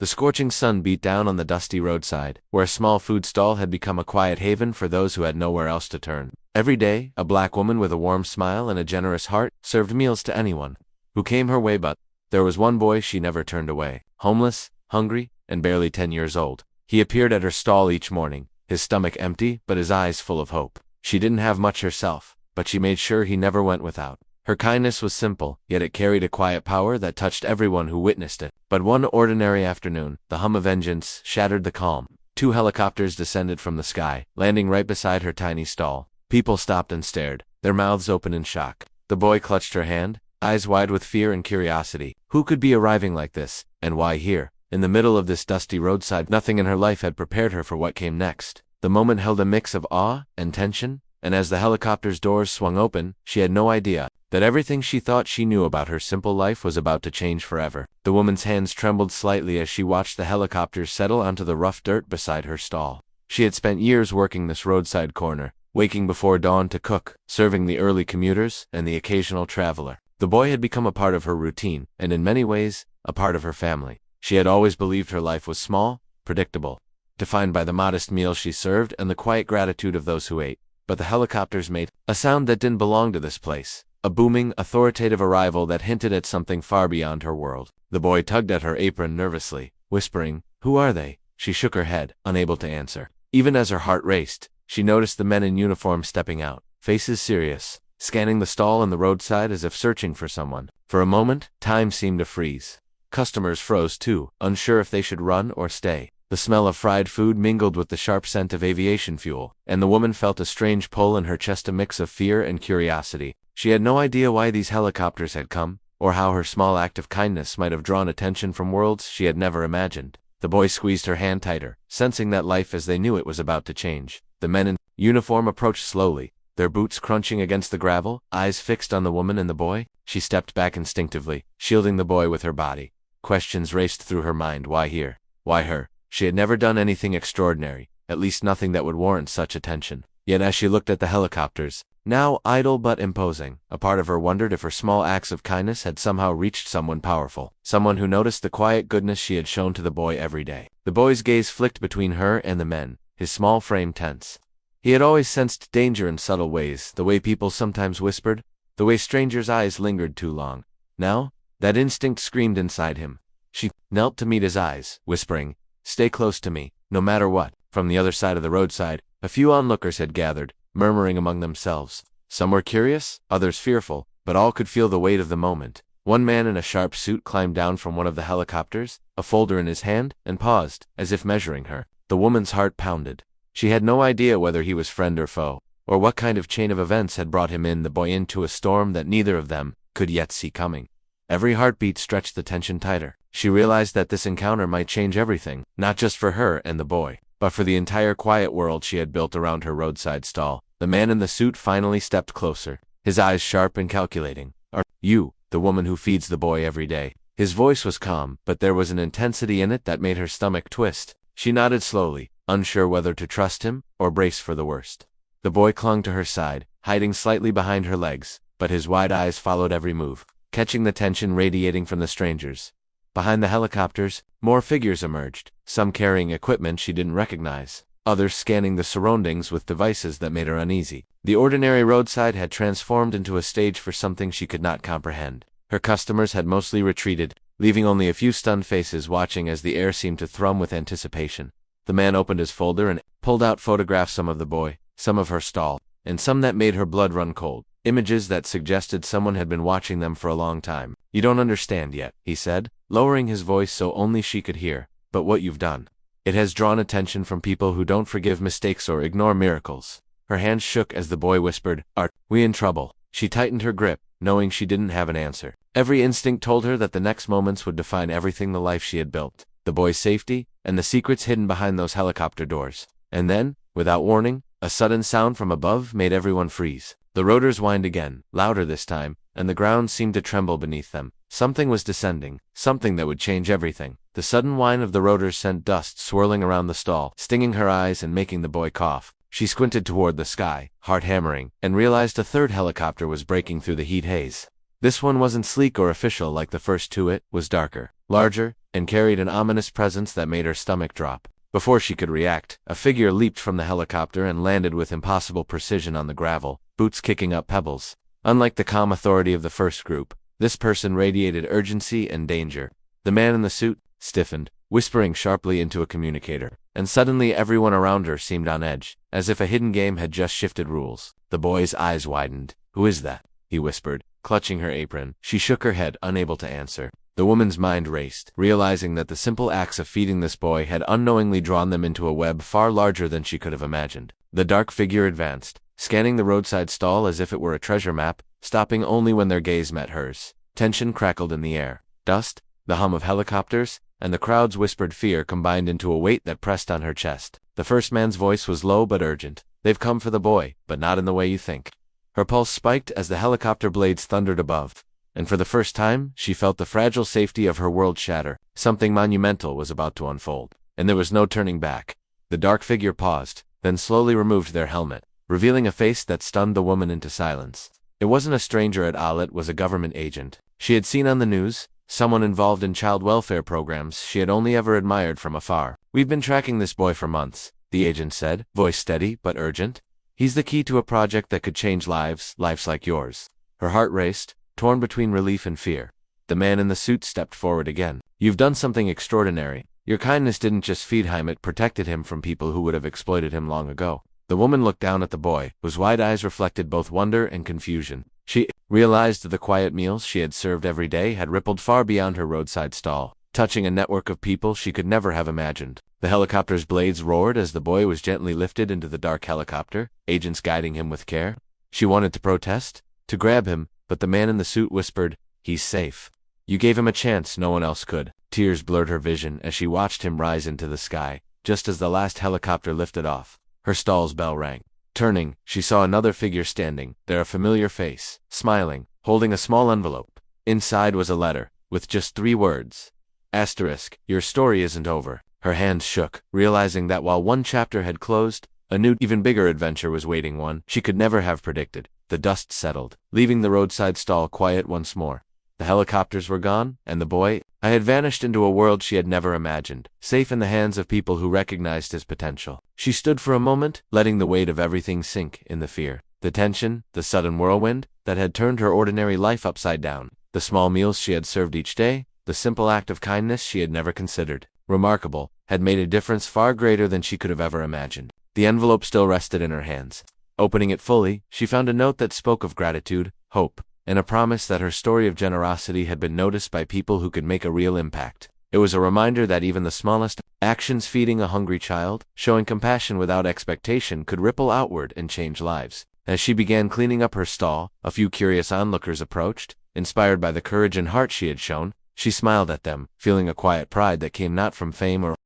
The scorching sun beat down on the dusty roadside, where a small food stall had become a quiet haven for those who had nowhere else to turn. Every day, a black woman with a warm smile and a generous heart served meals to anyone who came her way, but there was one boy she never turned away. Homeless, hungry, and barely 10 years old, he appeared at her stall each morning, his stomach empty but his eyes full of hope. She didn't have much herself, but she made sure he never went without. Her kindness was simple, yet it carried a quiet power that touched everyone who witnessed it. But one ordinary afternoon, the hum of engines shattered the calm. 2 helicopters descended from the sky, landing right beside her tiny stall. People stopped and stared, their mouths open in shock. The boy clutched her hand, eyes wide with fear and curiosity. Who could be arriving like this, and why here? In the middle of this dusty roadside, nothing in her life had prepared her for what came next. The moment held a mix of awe and tension, and as the helicopter's doors swung open, she had no idea that everything she thought she knew about her simple life was about to change forever. The woman's hands trembled slightly as she watched the helicopters settle onto the rough dirt beside her stall. She had spent years working this roadside corner, waking before dawn to cook, serving the early commuters and the occasional traveler. The boy had become a part of her routine, and in many ways, a part of her family. She had always believed her life was small, predictable, defined by the modest meals she served and the quiet gratitude of those who ate. But the helicopters made a sound that didn't belong to this place. A booming, authoritative arrival that hinted at something far beyond her world. The boy tugged at her apron nervously, whispering, "Who are they?" She shook her head, unable to answer. Even as her heart raced, she noticed the men in uniform stepping out, faces serious, scanning the stall and the roadside as if searching for someone. For a moment, time seemed to freeze. Customers froze too, unsure if they should run or stay. The smell of fried food mingled with the sharp scent of aviation fuel, and the woman felt a strange pull in her chest, a mix of fear and curiosity. She had no idea why these helicopters had come, or how her small act of kindness might have drawn attention from worlds she had never imagined. The boy squeezed her hand tighter, sensing that life as they knew it was about to change. The men in uniform approached slowly, their boots crunching against the gravel, eyes fixed on the woman and the boy. She stepped back instinctively, shielding the boy with her body. Questions raced through her mind. Why here? Why her? She had never done anything extraordinary, at least nothing that would warrant such attention. Yet as she looked at the helicopters, now idle but imposing, a part of her wondered if her small acts of kindness had somehow reached someone powerful, someone who noticed the quiet goodness she had shown to the boy every day. The boy's gaze flicked between her and the men, his small frame tense. He had always sensed danger in subtle ways, the way people sometimes whispered, the way strangers' eyes lingered too long. Now, that instinct screamed inside him. She knelt to meet his eyes, whispering, "Stay close to me, no matter what." From the other side of the roadside, a few onlookers had gathered, murmuring among themselves. Some were curious, others fearful, but all could feel the weight of the moment. One man in a sharp suit climbed down from one of the helicopters, a folder in his hand, and paused, as if measuring her. The woman's heart pounded. She had no idea whether he was friend or foe, or what kind of chain of events had brought the boy into a storm that neither of them could yet see coming. Every heartbeat stretched the tension tighter. She realized that this encounter might change everything, not just for her and the boy, but for the entire quiet world she had built around her roadside stall. The man in the suit finally stepped closer, his eyes sharp and calculating. "Are you the woman who feeds the boy every day?" His voice was calm, but there was an intensity in it that made her stomach twist. She nodded slowly, unsure whether to trust him or brace for the worst. The boy clung to her side, hiding slightly behind her legs, but his wide eyes followed every move, catching the tension radiating from the strangers. Behind the helicopters, more figures emerged, some carrying equipment she didn't recognize, others scanning the surroundings with devices that made her uneasy. The ordinary roadside had transformed into a stage for something she could not comprehend. Her customers had mostly retreated, leaving only a few stunned faces watching as the air seemed to thrum with anticipation. The man opened his folder and pulled out photographs, some of the boy, some of her stall, and some that made her blood run cold. Images that suggested someone had been watching them for a long time. "You don't understand yet," he said, lowering his voice so only she could hear, "but what you've done. It has drawn attention from people who don't forgive mistakes or ignore miracles." Her hands shook as the boy whispered, "Are we in trouble?" She tightened her grip, knowing she didn't have an answer. Every instinct told her that the next moments would define everything, the life she had built, the boy's safety, and the secrets hidden behind those helicopter doors. And then, without warning, a sudden sound from above made everyone freeze. The rotors whined again, louder this time, and the ground seemed to tremble beneath them. Something was descending, something that would change everything. The sudden whine of the rotors sent dust swirling around the stall, stinging her eyes and making the boy cough. She squinted toward the sky, heart hammering, and realized a third helicopter was breaking through the heat haze. This one wasn't sleek or official like the first two. It was darker, larger, and carried an ominous presence that made her stomach drop. Before she could react, a figure leaped from the helicopter and landed with impossible precision on the gravel, boots kicking up pebbles. Unlike the calm authority of the first group, this person radiated urgency and danger. The man in the suit stiffened, whispering sharply into a communicator, and suddenly everyone around her seemed on edge, as if a hidden game had just shifted rules. The boy's eyes widened. "Who is that?" he whispered, clutching her apron. She shook her head, unable to answer. The woman's mind raced, realizing that the simple acts of feeding this boy had unknowingly drawn them into a web far larger than she could have imagined. The dark figure advanced, scanning the roadside stall as if it were a treasure map, stopping only when their gaze met hers. Tension crackled in the air. Dust, the hum of helicopters, and the crowd's whispered fear combined into a weight that pressed on her chest. The first man's voice was low but urgent. "They've come for the boy, but not in the way you think." Her pulse spiked as the helicopter blades thundered above, and for the first time, she felt the fragile safety of her world shatter. Something monumental was about to unfold, and there was no turning back. The dark figure paused, then slowly removed their helmet, revealing a face that stunned the woman into silence. It wasn't a stranger at all, it was a government agent. She had seen on the news, someone involved in child welfare programs she had only ever admired from afar. "We've been tracking this boy for months," the agent said, voice steady but urgent. "He's the key to a project that could change lives like yours." Her heart raced, torn between relief and fear. The man in the suit stepped forward again. "You've done something extraordinary. Your kindness didn't just feed him, it protected him from people who would have exploited him long ago." The woman looked down at the boy, whose wide eyes reflected both wonder and confusion. She realized the quiet meals she had served every day had rippled far beyond her roadside stall, touching a network of people she could never have imagined. The helicopter's blades roared as the boy was gently lifted into the dark helicopter, agents guiding him with care. She wanted to protest, to grab him, but the man in the suit whispered, "He's safe. You gave him a chance no one else could." Tears blurred her vision as she watched him rise into the sky, just as the last helicopter lifted off. Her stall's bell rang. Turning, she saw another figure standing there, a familiar face, smiling, holding a small envelope. Inside was a letter, with just 3 words. Asterisk, "Your story isn't over." Her hands shook, realizing that while one chapter had closed, a new, even bigger adventure was waiting, one she could never have predicted. The dust settled, leaving the roadside stall quiet once more. The helicopters were gone, and the boy had vanished into a world she had never imagined, safe in the hands of people who recognized his potential. She stood for a moment, letting the weight of everything sink in, the fear, the tension, the sudden whirlwind that had turned her ordinary life upside down. The small meals she had served each day, the simple act of kindness she had never considered remarkable, had made a difference far greater than she could have ever imagined. The envelope still rested in her hands. Opening it fully, she found a note that spoke of gratitude, hope, and a promise that her story of generosity had been noticed by people who could make a real impact. It was a reminder that even the smallest actions, feeding a hungry child, showing compassion without expectation, could ripple outward and change lives. As she began cleaning up her stall, a few curious onlookers approached. Inspired by the courage and heart she had shown, she smiled at them, feeling a quiet pride that came not from fame or